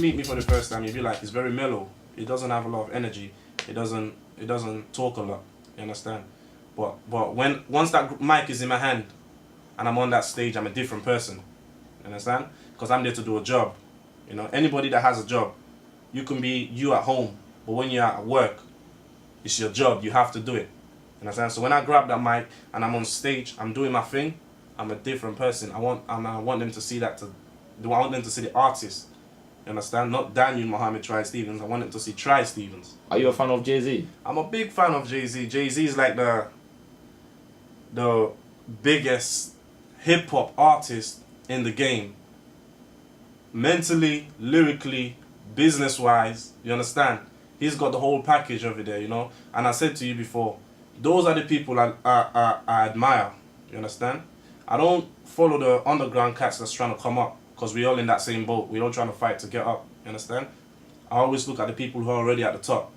meet me for the first time, you'll be like, he's very mellow. He doesn't have a lot of energy. He doesn't talk a lot. You understand? But once that mic is in my hand, and I'm on that stage, I'm a different person. You understand? Because I'm there to do a job. You know, anybody that has a job, you can be you at home, but when you're at work, it's your job. You have to do it. You understand? So when I grab that mic and I'm on stage, I'm doing my thing. I'm a different person. I want them to see that. I want them to see the artist. You understand? Not Daniel Muhammad Try Stevens. I want them to see Try Stevens. Are you a fan of Jay-Z? I'm a big fan of Jay-Z. Jay-Z is like the biggest hip hop artist in the game. Mentally, lyrically, business wise, you understand? He's got the whole package over there, you know. And I said to you before, those are the people I admire. You understand? I don't follow the underground cats that's trying to come up, because we're all in that same boat. We're all trying to fight to get up. You understand? I always look at the people who are already at the top,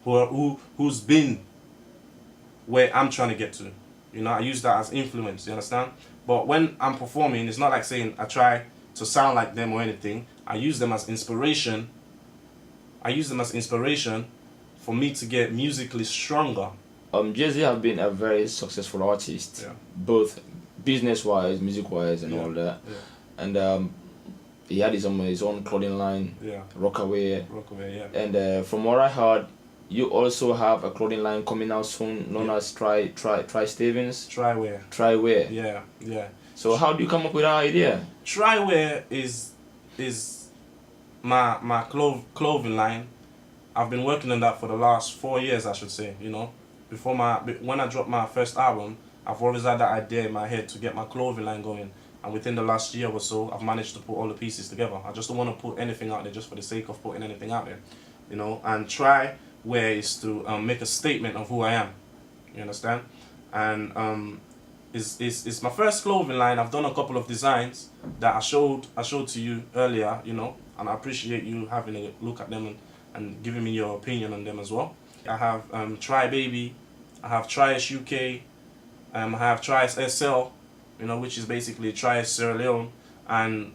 who's been where I'm trying to get to. You know, I use that as influence. You understand? But when I'm performing, it's not like saying I try to sound like them or anything. I use them as inspiration. I use them as inspiration for me to get musically stronger. Jay-Z have been a very successful artist, Yeah. both business-wise, music-wise, and all that. Yeah. And he had his own clothing line, Yeah. Rockaway. Rockaway, yeah. And from what I heard, you also have a clothing line coming out soon, known as Try Stevens. Trywear. Trywear. Yeah, yeah. So how do you come up with that idea? Trywear is my clothing line. I've been working on that for the last 4 years, I should say. You know, when I dropped my first album, I've always had that idea in my head to get my clothing line going. And within the last year or so, I've managed to put all the pieces together. I just don't want to put anything out there just for the sake of putting anything out there, you know. And Trywear is to make a statement of who I am. You understand? And it's my first clothing line. I've done a couple of designs that I showed to you earlier, you know, and I appreciate you having a look at them and giving me your opinion on them as well. I have Try Baby, I have Try UK, I have Try SL, you know, which is basically Try Sierra Leone, and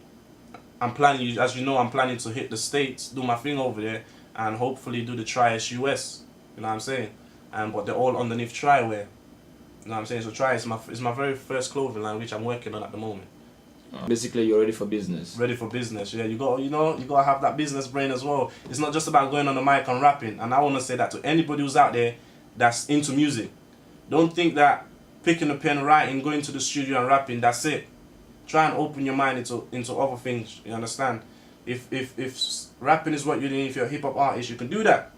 I'm planning, as you know, I'm planning to hit the States, do my thing over there, and hopefully do the Try US. You know what I'm saying? But they're all underneath Trywear. You know what I'm saying? So Try is my very first clothing line, which I'm working on at the moment. Basically, you're ready for business. Ready for business, yeah. You gotta have that business brain as well. It's not just about going on the mic and rapping. And I wanna say that to anybody who's out there that's into music. Don't think that picking a pen, writing, going to the studio and rapping, that's it. Try and open your mind into other things. You understand? If rapping is what you're doing, if you're a hip hop artist, you can do that.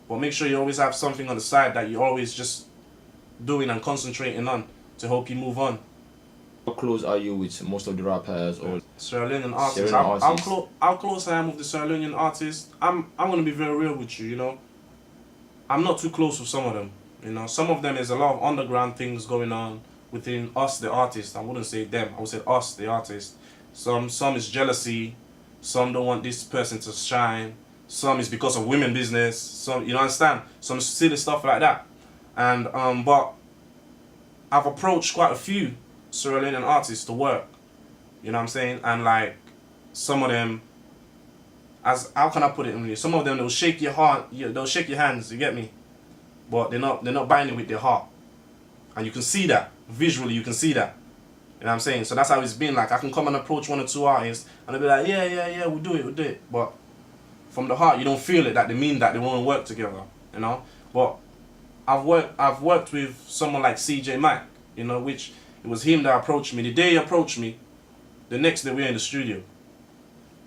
But make sure you always have something on the side that you're always just doing and concentrating on to help you move on. How close are you with most of the rappers or Sierra Leonean artists? Sierra Leone artists? How close I am with the Sierra Leonean artists? I'm gonna be very real with you. You know, I'm not too close with some of them. You know, some of them is a lot of underground things going on within us, the artists. I wouldn't say them. I would say us, the artists. Some is jealousy. Some don't want this person to shine. Some is because of women business. Some, you understand? Some silly stuff like that. And but I've approached quite a few Sierra Leonean artists to work. You know what I'm saying? And like some of them, how can I put it in you? Some of them, they'll shake your heart, they'll shake your hands. You get me? But they're not buying it with their heart, and you can see that visually. You can see that. You know what I'm saying? So that's how it's been. Like I can come and approach one or two artists, and they'll be like, yeah, we'll do it. But from the heart, you don't feel it that they mean that they want to work together. You know? But I've worked with someone like CJ Mack. You know, which it was him that approached me. The day he approached me, the next day we're in the studio.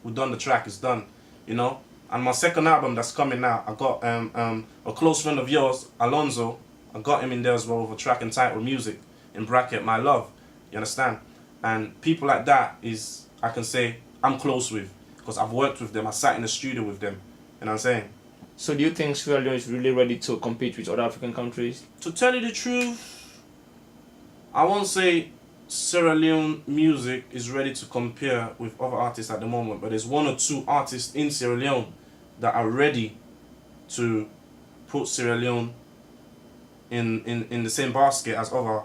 We've done the track. It's done. You know. And my second album that's coming out, I got a close friend of yours, Alonzo. I got him in there as well with a track entitled Music, in bracket, My Love. You understand? And people like that is, I can say, I'm close with. Because I've worked with them, I sat in the studio with them. You know what I'm saying? So do you think Sierra Leone is really ready to compete with other African countries? To tell you the truth, I won't say Sierra Leone music is ready to compare with other artists at the moment, but there's one or two artists in Sierra Leone that are ready to put Sierra Leone in the same basket as other,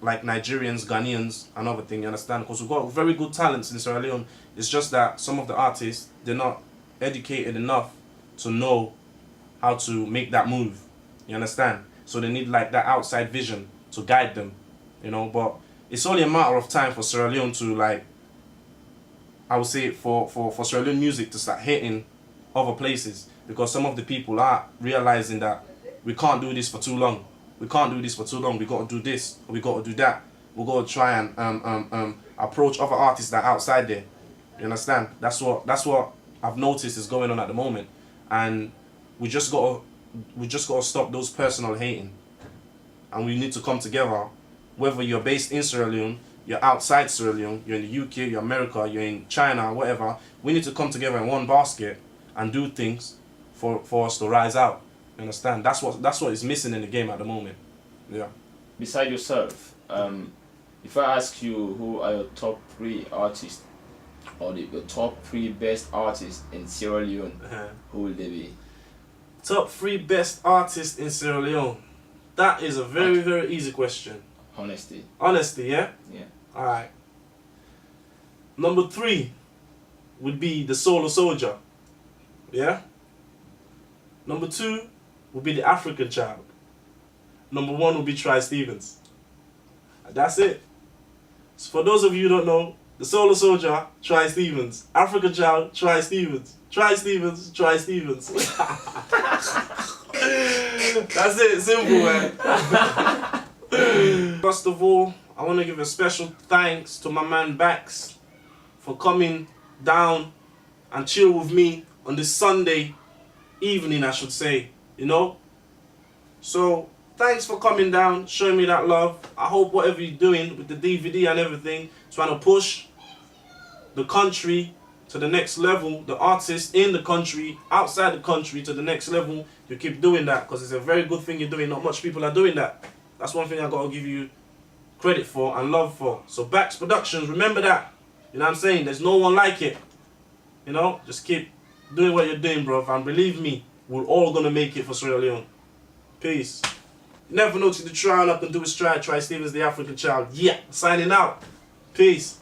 like Nigerians, Ghanaians, and other things, you understand? Because we've got very good talents in Sierra Leone. It's just that some of the artists, they're not educated enough to know how to make that move. You understand? So they need like that outside vision to guide them, you know. But it's only a matter of time for Sierra Leone to, like, I would say for Sierra Leone music to start hitting other places, because some of the people are realizing that we can't do this for too long. We can't do this for too long. We got to do this, or we got to do that. We got to try and approach other artists that are outside there. You understand? That's what I've noticed is going on at the moment, and we just got to stop those personal hating, and we need to come together. Whether you're based in Sierra Leone, you're outside Sierra Leone, you're in the UK, you're America, you're in China, whatever. We need to come together in one basket and do things for us to rise out. You understand? That's what is missing in the game at the moment. Yeah. Beside yourself, if I ask you who are your top 3 artists, or your top 3 best artists in Sierra Leone, who will they be? Top 3 best artists in Sierra Leone. That is a very, very easy question. Honesty. Honesty, yeah? Yeah. Alright. Number 3 would be the Solo Soldier. Yeah? Number 2 would be the African Child. Number 1 would be Stevens. That's it. So for those of you who don't know, the Solo Soldier, Stevens. African Child, Stevens. Stevens, Stevens. That's it, simple, man. First of all, I want to give a special thanks to my man Bax for coming down and chill with me on this Sunday evening, I should say, you know. So thanks for coming down, showing me that love. I hope whatever you're doing with the DVD and everything, trying to push the country to the next level, the artists in the country, outside the country to the next level, you keep doing that, because it's a very good thing you're doing. Not much people are doing that. That's one thing I gotta give you credit for and love for. So Bax Productions, remember that. You know what I'm saying? There's no one like it. You know, just keep doing what you're doing, bro. And believe me, we're all gonna make it for Sierra Leone. Peace. You never know till you try up and do a stride. Stevens, the African Child. Yeah, signing out. Peace.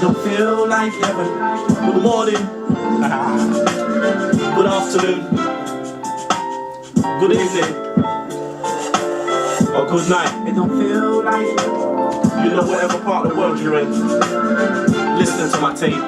Don't feel like heaven. Good morning, good afternoon, good evening, or good night. It don't feel like, you know, whatever part of the world you're in, listening to my tape.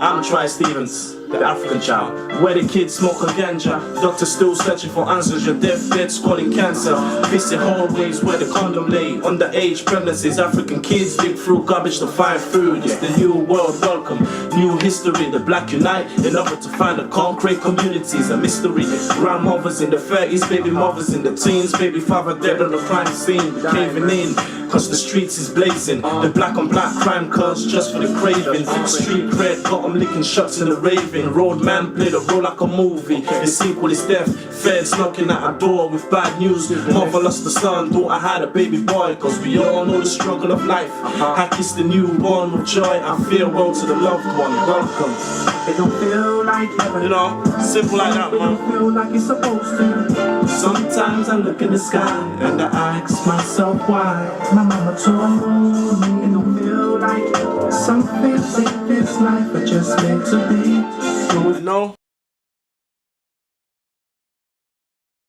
I'm Stevens, the African Child. Where the kids smoke a ganja, doctors still searching for answers. Your deathbed calling cancer. Visit hallways where the condom lay. Underage pregnancies, African kids dig through garbage to find food. It's the new world welcome, new history. The black unite in order to find the concrete communities. A mystery. Grandmothers in the 30s, baby mothers in the teens, baby father dead on the crime scene, caving in. Cause the streets is blazing. The black on black crime cause just for the craving. Street cred, got 'em licking shots in the raving. Roadman played a role like a movie. The sequel is death. Feds knocking at our door with bad news. Mother lost the son, daughter had a baby boy. Cause we all know the struggle of life. I kiss the newborn with joy. I farewell to the loved one. Welcome. It don't feel like heaven. You know, simple like that, man. It don't feel like it's supposed to. Sometimes I look in the sky and I ask myself why. My mama told me it don't feel like some things in this life are just meant to be.